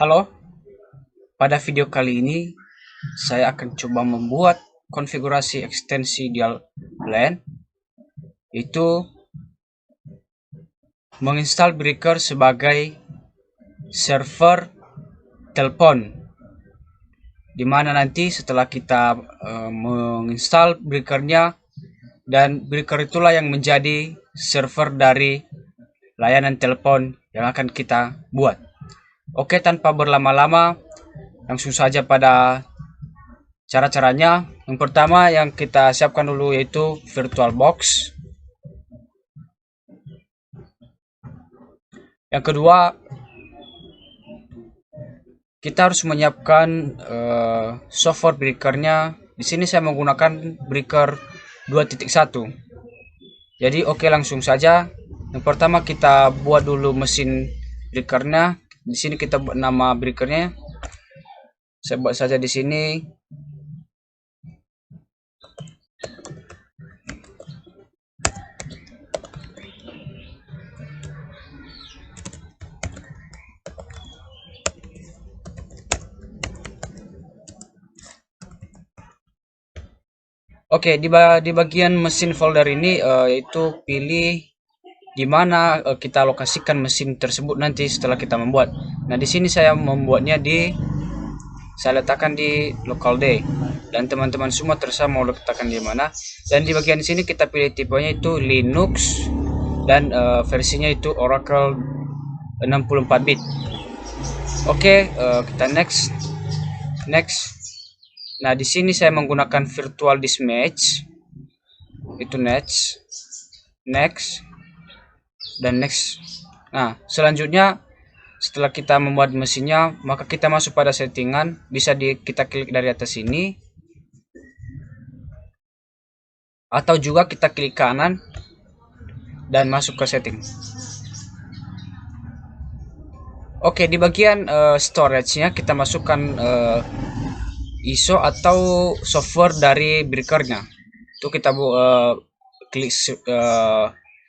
Halo, pada video kali ini saya akan coba membuat konfigurasi ekstensi dial LAN, itu menginstal Breaker sebagai server telepon, di mana nanti setelah kita menginstal Breakernya, dan Breaker itulah yang menjadi server dari layanan telepon yang akan kita buat. Oke, tanpa berlama-lama, langsung saja pada cara-caranya. Yang pertama yang kita siapkan dulu yaitu VirtualBox. Yang kedua, kita harus menyiapkan software breakernya. Di sini saya menggunakan breaker 2.1. Jadi oke, langsung saja. Yang pertama kita buat dulu mesin breakernya. Di sini kita buat nama breakernya. Saya buat saja di sini. Oke, di bagian mesin folder ini itu pilih di mana kita alokasikan mesin tersebut nanti setelah kita membuat. Nah, di sini saya membuatnya saya letakkan di local day, dan teman-teman semua terserah mau letakkan di mana. Dan di bagian sini kita pilih tipenya itu Linux, dan versinya itu Oracle 64 bit. Oke, kita next. Nah, di sini saya menggunakan virtual disk match, itu next dan next. Nah, selanjutnya setelah kita membuat mesinnya, maka kita masuk pada settingan. Bisa kita klik dari atas sini, atau juga kita klik kanan dan masuk ke setting. Oke, di bagian storage-nya kita masukkan ISO atau software dari breakernya. Itu kita klik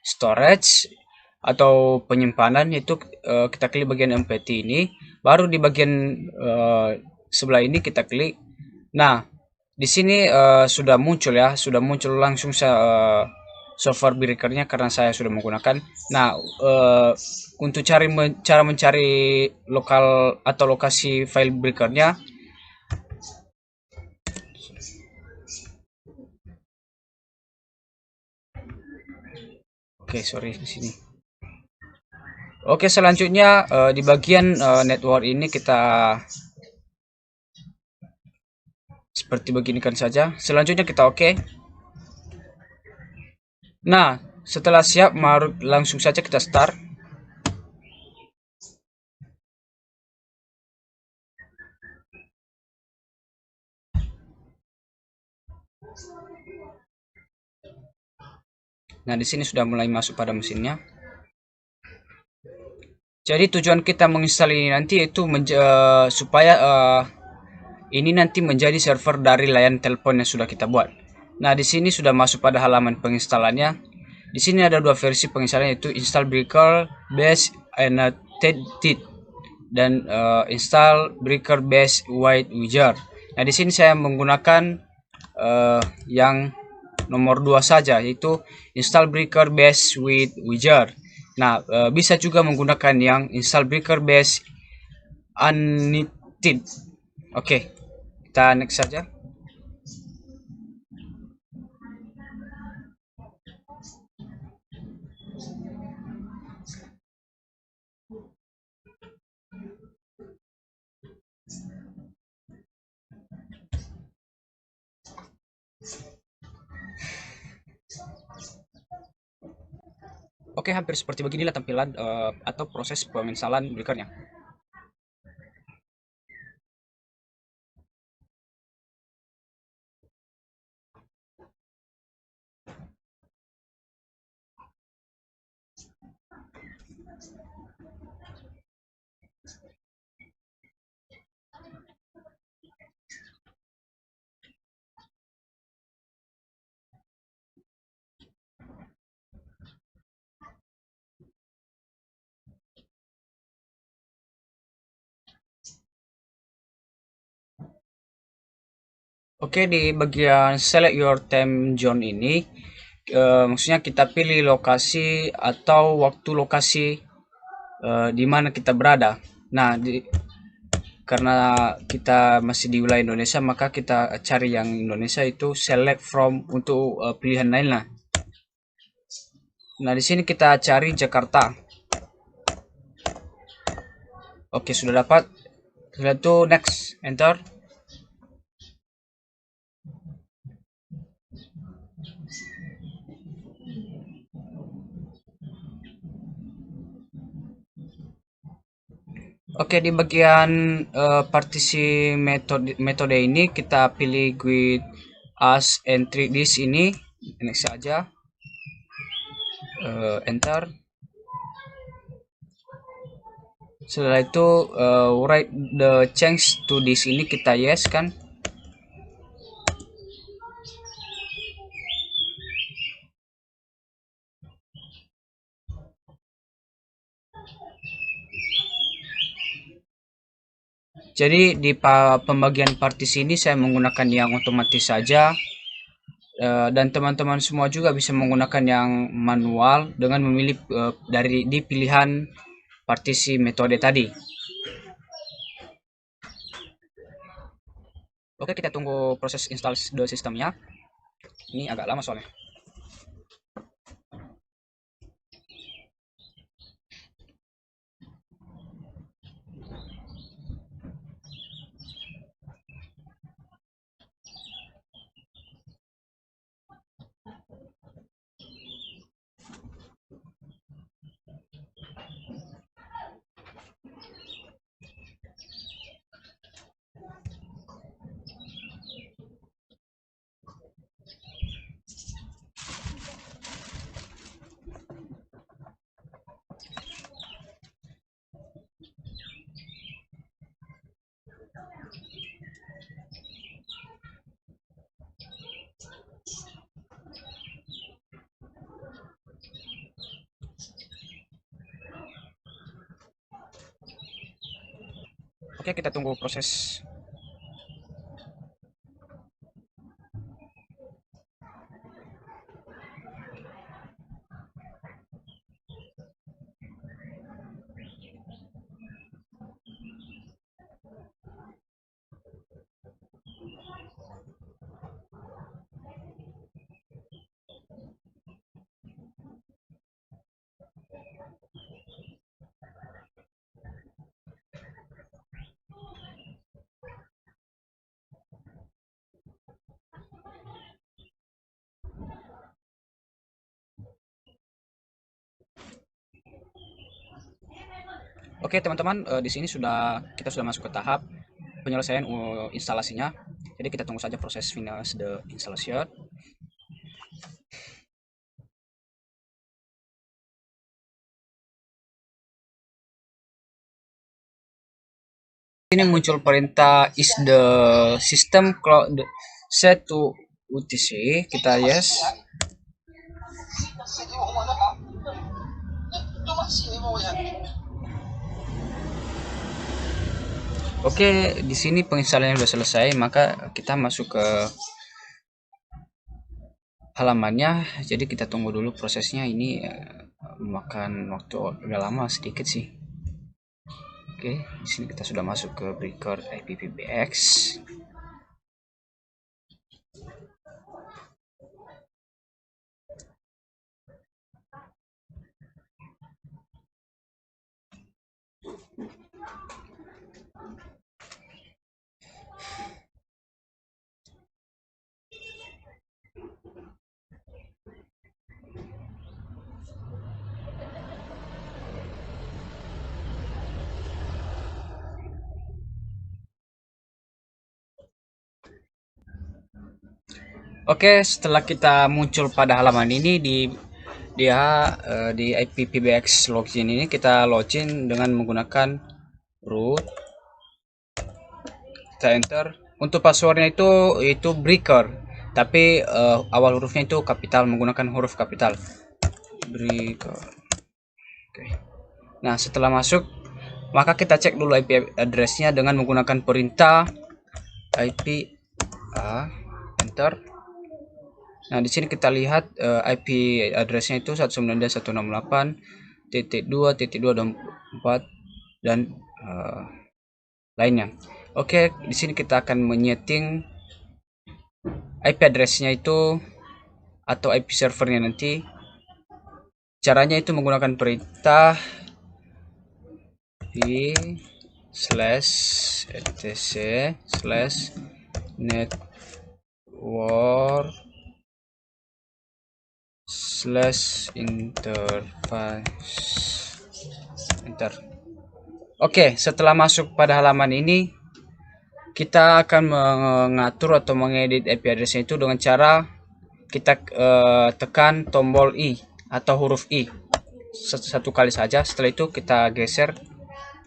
storage atau penyimpanan, itu kita klik bagian MPT ini. Baru di bagian sebelah ini kita klik. Nah, di sini sudah muncul ya, sudah muncul langsung software breakernya karena saya sudah menggunakan. Nah, untuk cara mencari lokal atau lokasi file breakernya, oke, sorry di sini. Oke, selanjutnya di bagian network ini kita seperti begini kan saja. Selanjutnya kita oke. Nah, setelah siap, langsung saja kita start. Nah, di sini sudah mulai masuk pada mesinnya. Jadi tujuan kita menginstal ini nanti itu supaya ini nanti menjadi server dari layanan telepon yang sudah kita buat. Nah, di sini sudah masuk pada halaman penginstalannya. Di sini ada dua versi penginstalan, yaitu install breaker base annotated dan install breaker base white wizard. Nah, di sini saya menggunakan yang nomor 2 saja, yaitu install breaker base with wizard. Nah, bisa juga menggunakan yang install breaker base unneeded. Oke, kita next saja. Oke, hampir seperti beginilah tampilan atau proses penginstalan breakernya. Oke, di bagian select your time zone ini, maksudnya kita pilih lokasi atau waktu lokasi di mana kita berada. Nah, karena kita masih di wilayah Indonesia, maka kita cari yang Indonesia itu select from untuk pilihan lain lah. Nah, di sini kita cari Jakarta. Oke, sudah dapat. Setelah itu next, enter. Oke, di bagian partisi metode ini kita pilih with as entry this ini, next saja, enter. Setelah itu write the change to this ini kita yes kan. Jadi di pembagian partisi ini saya menggunakan yang otomatis saja, dan teman-teman semua juga bisa menggunakan yang manual dengan memilih dari di pilihan partisi metode tadi. Oke, kita tunggu proses install the sistemnya. Ini agak lama soalnya. Oke, kita tunggu proses. Oke teman-teman, di sini kita sudah masuk ke tahap penyelesaian instalasinya. Jadi kita tunggu saja proses finish the installation. Ini muncul perintah is the system cloud set to UTC. Kita yes. Oke, di sini penginstalannya sudah selesai, maka kita masuk ke halamannya. Jadi kita tunggu dulu prosesnya, ini memakan waktu agak lama sedikit sih. Oke, di sini kita sudah masuk ke breaker IPPBX. Oke, setelah kita muncul pada halaman ini di IPPBX login ini, kita login dengan menggunakan root. Kita enter. Untuk passwordnya itu breaker, tapi awal hurufnya itu kapital, menggunakan huruf kapital. Breaker. Oke. Nah, setelah masuk, maka kita cek dulu IP addressnya dengan menggunakan perintah IP A, enter. Nah, di sini kita lihat IP addressnya itu 192.168.2.224 dan lainnya. Oke, di sini kita akan menyeting IP addressnya itu atau IP servernya nanti. Caranya itu menggunakan perintah p//network/interface enter. Oke, setelah masuk pada halaman ini, kita akan mengatur atau mengedit IP addressnya itu dengan cara kita tekan tombol I atau huruf I satu kali saja. Setelah itu kita geser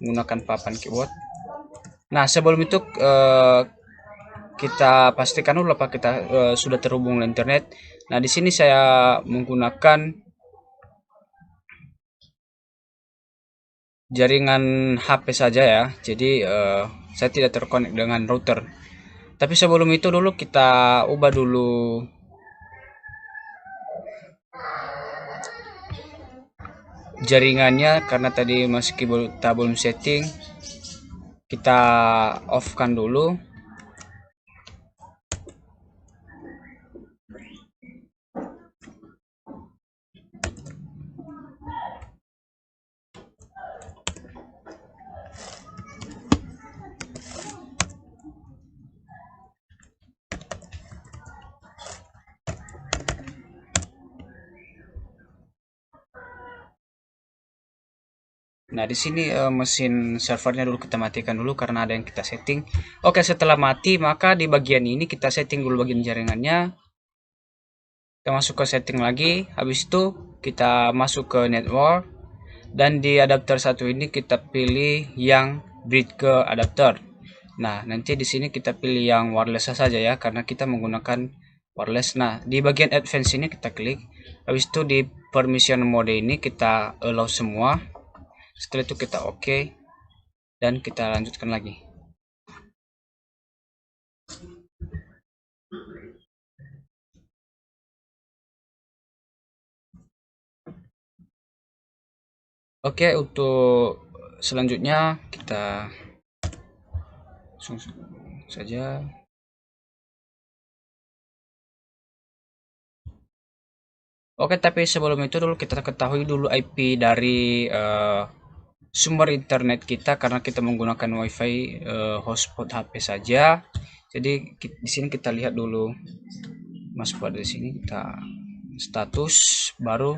menggunakan papan keyboard. Nah, sebelum itu kita pastikan dulu apakah kita sudah terhubung ke internet. Nah, di sini saya menggunakan jaringan HP saja ya. Jadi saya tidak terkonek dengan router. Tapi sebelum itu dulu kita ubah dulu jaringannya karena tadi masih kita belum setting. Kita off kan dulu. Nah, di sini mesin servernya dulu kita matikan dulu karena ada yang kita setting. Oke, setelah mati maka di bagian ini kita setting dulu bagian jaringannya. Kita masuk ke setting lagi. Habis itu kita masuk ke network dan di adapter satu ini kita pilih yang bridge ke adapter. Nah, nanti di sini kita pilih yang wireless saja ya karena kita menggunakan wireless. Nah, di bagian advance ini kita klik. Habis itu di permission mode ini kita allow semua. Setelah itu kita oke dan kita lanjutkan lagi. Oke, untuk selanjutnya kita langsung saja. Oke, tapi sebelum itu dulu kita ketahui dulu IP dari sumber internet kita karena kita menggunakan WiFi hotspot HP saja. Jadi di sini kita lihat dulu, masuk pada sini kita status baru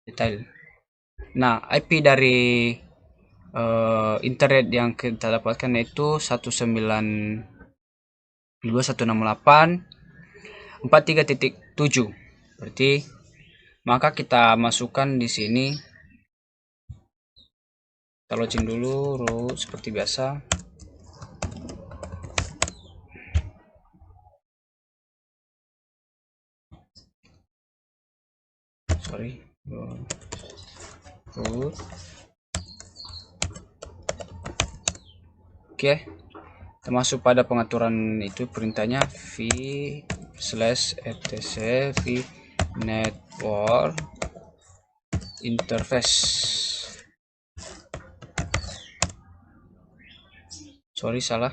detail. Nah, IP dari internet yang kita dapatkan yaitu 192.168.43.7. Berarti maka kita masukkan di sini. Kita login dulu root seperti biasa. Sorry. Root. Oke. Kita masuk pada pengaturan itu perintahnya v/etc v network interface. Sorry, salah.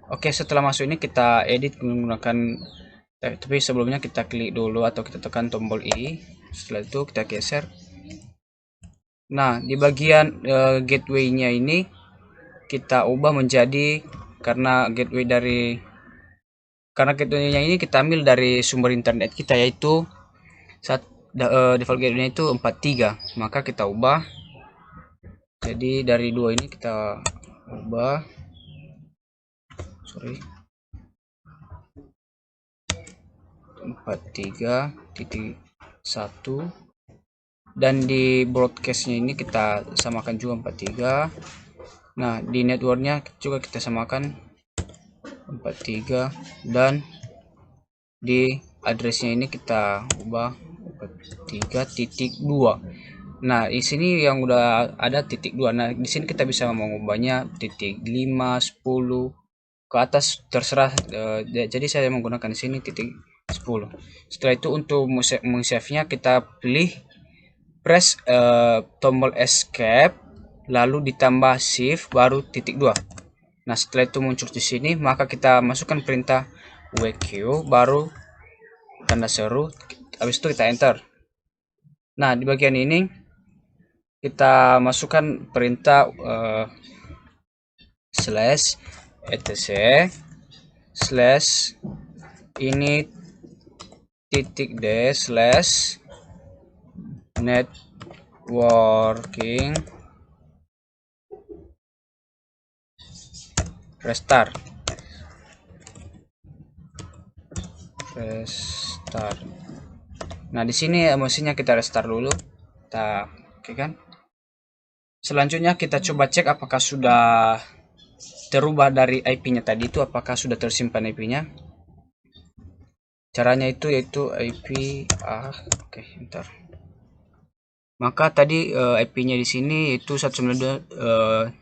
Oke, setelah masuk ini kita edit menggunakan, tapi sebelumnya kita klik dulu atau kita tekan tombol I. Setelah itu kita geser. Nah, di bagian gateway-nya ini kita ubah menjadi karena gateway-nya ini kita ambil dari sumber internet kita yaitu default gateway itu 43. Maka kita ubah. Jadi dari 2 ini kita ubah. Sorry. 43.1 dan di broadcastnya ini kita samakan juga 43. Nah, di networknya juga kita samakan 43 dan di addressnya ini kita ubah 43.2. Nah, di sini yang udah ada titik 2. Nah, di sini kita bisa mengubahnya titik 5, 10 ke atas terserah. Jadi saya menggunakan di sini titik 10. Setelah itu untuk meng-save-nya kita pilih press tombol escape lalu ditambah shift baru titik 2. Nah, setelah itu muncul di sini, maka kita masukkan perintah WQ baru tanda seru, habis itu kita enter. Nah, di bagian ini kita masukkan perintah slash etc slash ini titik d slash networking restart. Nah, di sini emosinya kita restart dulu. Kita oke kan? Selanjutnya kita coba cek apakah sudah terubah dari IP-nya tadi itu, apakah sudah tersimpan IP-nya. Caranya itu yaitu IP oke, bentar. Maka tadi IP-nya di sini itu 192.2.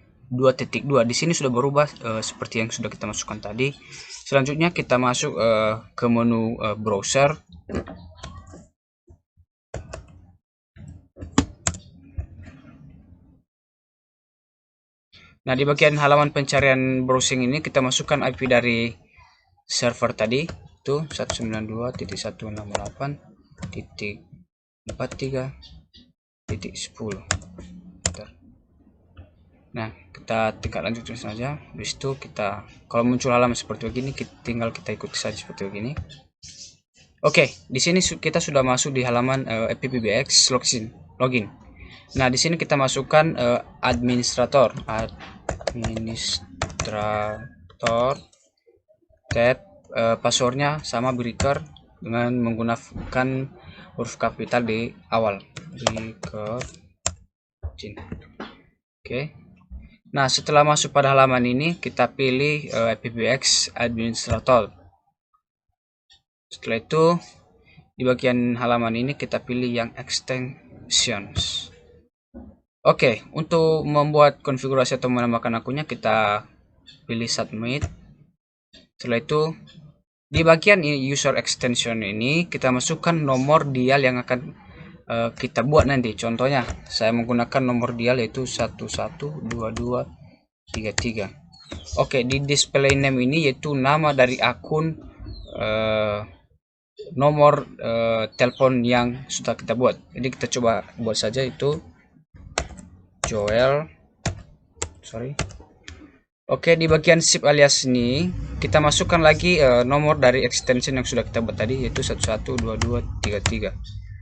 Di sini sudah berubah seperti yang sudah kita masukkan tadi. Selanjutnya kita masuk ke menu browser. Nah, di bagian halaman pencarian browsing ini kita masukkan IP dari server tadi itu 192.168.43.10. Nah, kita tingkat lanjutkan saja. Habis itu kita kalau muncul halaman seperti begini, tinggal kita ikuti saja seperti begini. Oke, di sini kita sudah masuk di halaman AppBX login. Nah, di sini kita masukkan administrator tab passwordnya sama breaker dengan menggunakan huruf kapital di awal. Oke. Nah, setelah masuk pada halaman ini, kita pilih AppBX administrator. Setelah itu, di bagian halaman ini kita pilih yang extensions. Oke, untuk membuat konfigurasi atau menambahkan akunnya, kita pilih submit. Setelah itu, di bagian user extension ini, kita masukkan nomor dial yang akan kita buat nanti. Contohnya, saya menggunakan nomor dial yaitu 112233. Oke, di display name ini yaitu nama dari akun nomor telepon yang sudah kita buat. Jadi kita coba buat saja itu Joel. Oke, di bagian SIP alias ini kita masukkan lagi nomor dari extension yang sudah kita buat tadi yaitu 112233.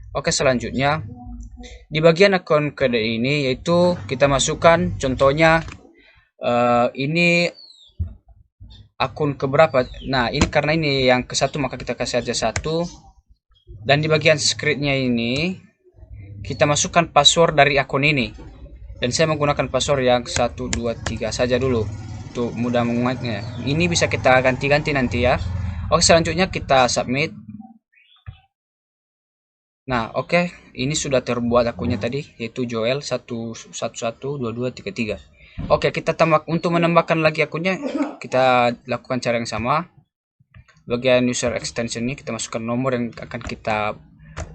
Oke, selanjutnya di bagian akun kode ini yaitu kita masukkan contohnya ini akun keberapa. Nah, ini karena ini yang ke-1 maka kita kasih aja 1. Dan di bagian scriptnya ini kita masukkan password dari akun ini. Dan saya menggunakan password yang 123 saja dulu untuk mudah mengingatnya. Ini bisa kita ganti-ganti nanti ya. Oke, selanjutnya kita submit. Nah, oke, ini sudah terbuat akunnya tadi yaitu Joel 1112233. Oke, kita tambah untuk menambahkan lagi akunnya, kita lakukan cara yang sama. Bagian user extension ini kita masukkan nomor yang akan kita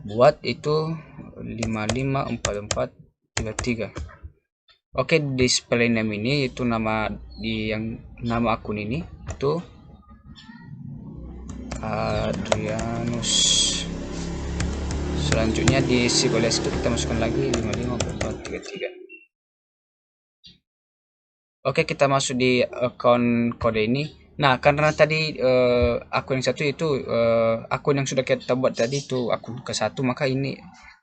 buat itu 554433. Oke, display name ini itu nama nama akun ini itu Adrianus. Selanjutnya di SIP alias itu kita masukkan lagi 554433. Oke, kita masuk di akun kode ini. Nah, karena tadi akun yang 1 itu akun yang sudah kita buat tadi itu akun ke-1, maka ini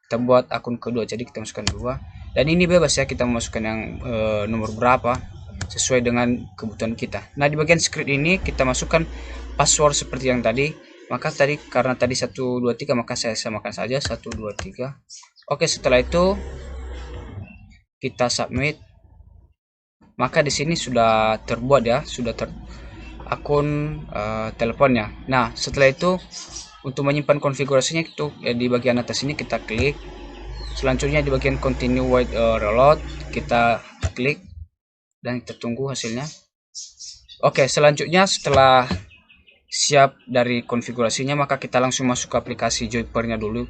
kita buat akun kedua, jadi kita masukkan 2. Dan ini bebas ya, kita memasukkan yang nomor berapa sesuai dengan kebutuhan kita. Nah, di bagian script ini kita masukkan password seperti yang tadi. Maka tadi karena tadi 123 maka saya samakan saja 123. Oke, setelah itu kita submit. Maka di sini sudah terbuat ya, sudah akun teleponnya. Nah, setelah itu untuk menyimpan konfigurasinya itu di bagian atas ini kita klik. Selanjutnya di bagian continue with reload kita klik dan kita tunggu hasilnya. Oke, selanjutnya setelah siap dari konfigurasinya, maka kita langsung masuk ke aplikasi Joyper-nya dulu.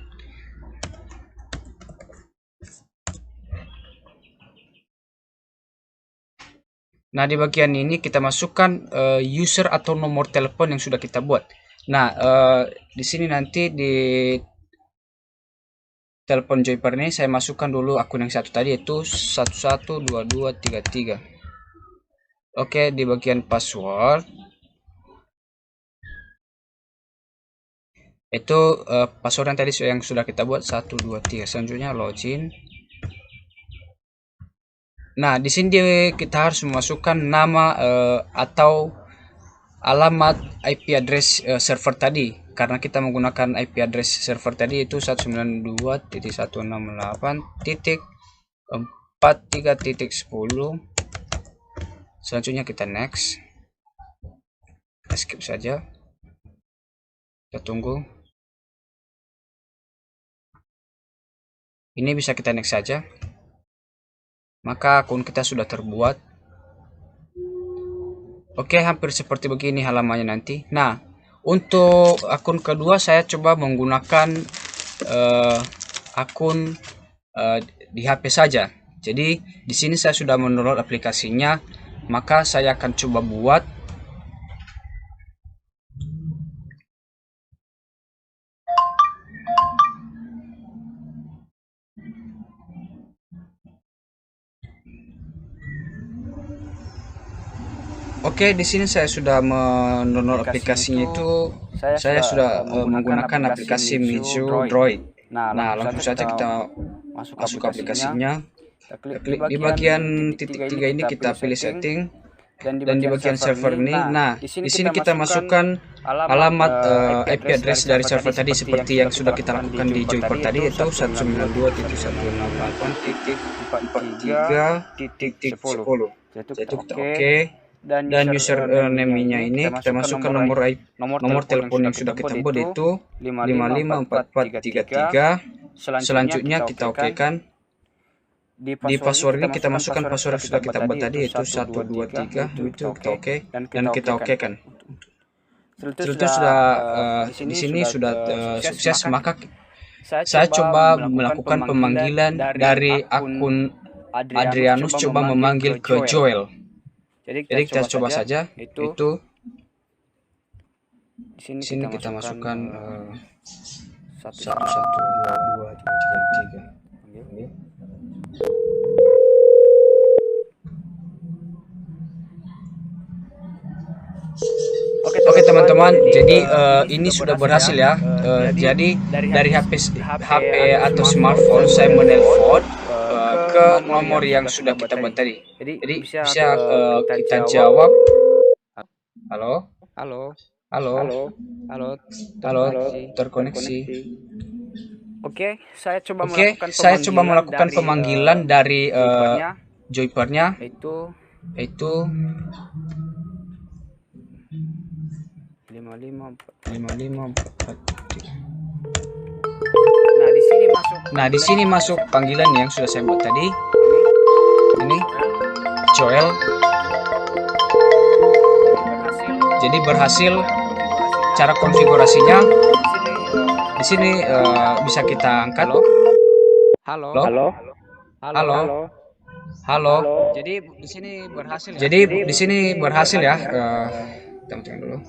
Nah, di bagian ini kita masukkan user atau nomor telepon yang sudah kita buat. Nah, di sini nanti di telepon Joyper ini saya masukkan dulu akun yang satu tadi, yaitu 112233. Oke, di bagian password itu password yang tadi yang sudah kita buat 123. Selanjutnya login. Nah, di sini kita harus memasukkan nama atau alamat IP address server tadi, karena kita menggunakan IP address server tadi itu 192.168.43.10. Selanjutnya kita next, kita skip saja, kita tunggu. Ini bisa kita next saja, maka akun kita sudah terbuat. Oke, hampir seperti begini halamannya nanti. Nah, untuk akun kedua saya coba menggunakan akun di HP saja. Jadi di sini saya sudah mendownload aplikasinya, maka saya akan coba buat. Oke, di sini saya sudah mendownload aplikasinya itu. Saya sudah menggunakan aplikasi Mizu Droid. Nah, langsung saja kita masuk ke aplikasinya. Kita klik di bagian titik 3 ini, kita pilih setting, dan di bagian server ini. Nah, di sini kita masukkan alamat IP address dari server tadi seperti yang sudah kita lakukan di Joyper tadi, yaitu 192.168.43.10. Jadi kita oke. Dan username-nya ini kita masukkan nomor telepon yang sudah kita buat, yaitu 554433. Selanjutnya kita oke kan. Di password ini kita masukkan password yang sudah kita buat tadi, yaitu 123. Itu kita oke dan kita oke kan. Setelah sudah di sini sudah sukses, maka saya coba melakukan pemanggilan dari akun Adrianus, coba memanggil ke Joel. Jadi kita coba saja, itu di sini kita masukkan 1122333. Oke teman-teman, jadi ini sudah berhasil ya. Jadi dari HP atau smartphone saya menelpon ke nomor yang sudah kita buat tadi. Jadi bisa kita jawab, halo, terkoneksi. Oke, saya coba melakukan pemanggilan dari Joyper-nya, yaitu 5543. Nah, di sini masuk panggilan yang sudah saya buat tadi. Ini Joel. Jadi berhasil. Cara konfigurasinya di sini bisa kita angkat. Halo. Jadi di sini berhasil ya. Kita tunggu dulu.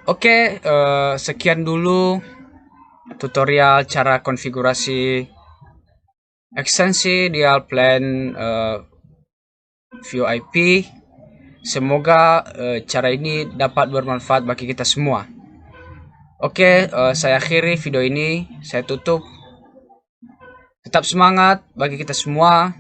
Oke, sekian dulu tutorial cara konfigurasi ekstensi dial plan VoIP. Semoga cara ini dapat bermanfaat bagi kita semua. Oke, saya akhiri video ini, saya tutup. Tetap semangat bagi kita semua.